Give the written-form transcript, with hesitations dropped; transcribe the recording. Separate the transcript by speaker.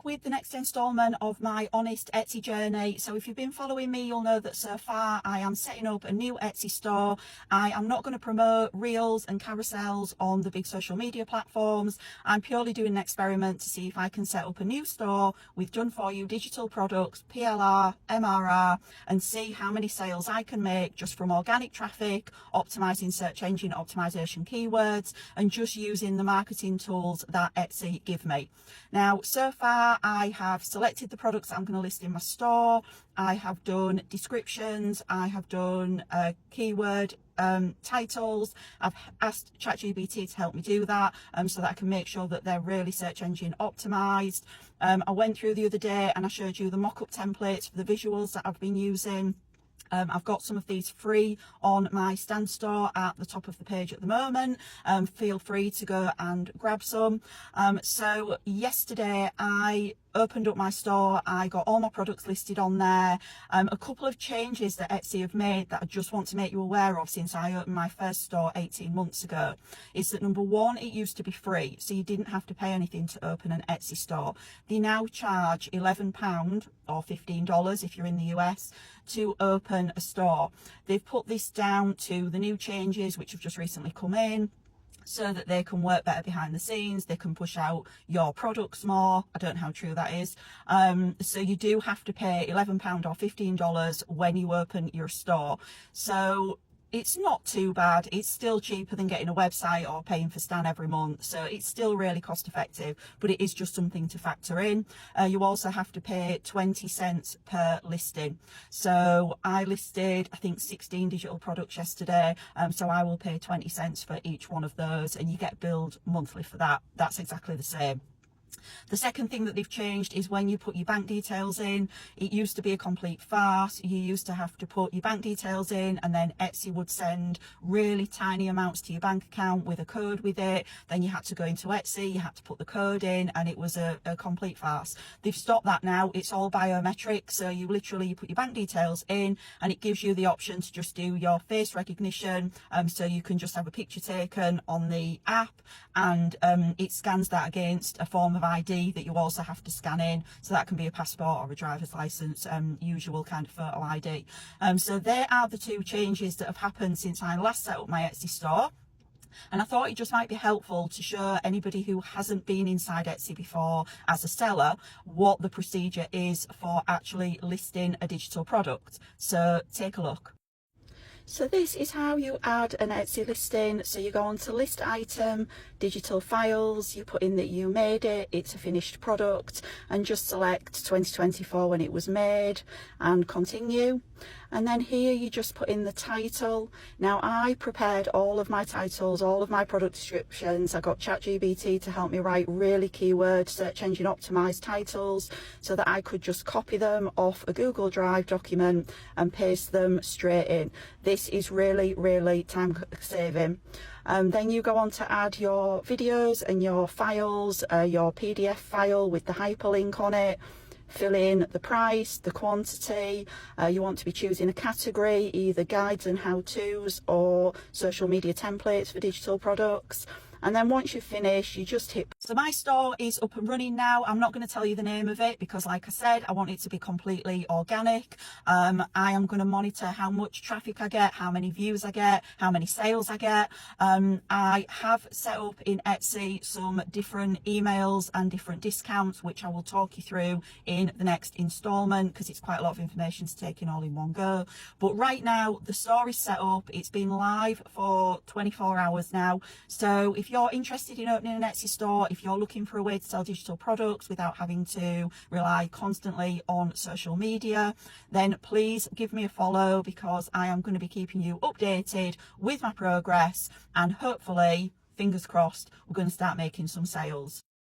Speaker 1: With the next installment of my honest Etsy journey. So if you've been following me, you'll know that so far I am setting up a new Etsy store. I am not going to promote reels and carousels on the big social media platforms. I'm purely doing an experiment to see if I can set up a new store with done for you digital products, PLR, MRR, and see how many sales I can make just from organic traffic, optimizing search engine optimization keywords, and just using the marketing tools that Etsy give me. Now, so far I have selected the products I'm going to list in my store. I have done descriptions. I have done keyword titles. I've asked ChatGPT to help me do that so that I can make sure that they're really search engine optimized. I went through the other day and I showed you the mock-up templates for the visuals that I've been using. I've got some of these free on my stand store at the top of the page at the moment. Feel free to go and grab some. So yesterday I opened up my store. I got all my products listed on there. A couple of changes that Etsy have made that I just want to make you aware of since I opened my first store 18 months ago is that number one, it used to be free, so you didn't have to pay anything to open an Etsy store. They now charge £11 or $15 if you're in the US to open a store. They've put this down to the new changes which have just recently come in, so that they can work better behind the scenes. They can push out your products more. I don't know how true that is. So you do have to pay £11 or $15 when you open your store. So it's not too bad. It's still cheaper than getting a website or paying for Stan every month. So it's still really cost effective, but it is just something to factor in. You also have to pay 20 cents per listing. So I listed, I think, 16 digital products yesterday. So I will pay 20 cents for each one of those, and you get billed monthly for that. That's exactly the same. The second thing that they've changed is when you put your bank details in. It used to be a complete farce. You used to have to put your bank details in and then Etsy would send really tiny amounts to your bank account with a code with it. Then you had to go into Etsy, you had to put the code in, and it was a complete farce. They've stopped that now. It's all biometric. So you literally put your bank details in and it gives you the option to just do your face recognition. So you can just have a picture taken on the app and it scans that against a form of ID that you also have to scan in, so that can be a passport or a driver's license, usual kind of photo ID. So there are the two changes that have happened since I last set up my Etsy store. And I thought it just might be helpful to show anybody who hasn't been inside Etsy before as a seller what the procedure is for actually listing a digital product. So take a look. So this is how you add an Etsy listing. So you go on to list item, digital files, you put in that you made it, it's a finished product, and just select 2024 when it was made and continue. And then here you just put in the title. Now I prepared all of my titles, all of my product descriptions. I got ChatGPT to help me write really keyword search engine optimized titles so that I could just copy them off a Google Drive document and paste them straight in. This is really, really time saving. Then you go on to add your videos and your files, your PDF file with the hyperlink on it. Fill in the price, the quantity. You want to be choosing a category, either guides and how-tos or social media templates for digital products. And then once you've finished, you just hit. So my store is up and running now. I'm not going to tell you the name of it because, like I said, I want it to be completely organic. I am going to monitor how much traffic I get, how many views I get, how many sales I get. I have set up in Etsy some different emails and different discounts, which I will talk you through in the next installment because it's quite a lot of information to take in all in one go. But right now, the store is set up. It's been live for 24 hours now. So if you're interested in opening an Etsy store, if you're looking for a way to sell digital products without having to rely constantly on social media, then please give me a follow because I am going to be keeping you updated with my progress, and hopefully, fingers crossed, we're going to start making some sales.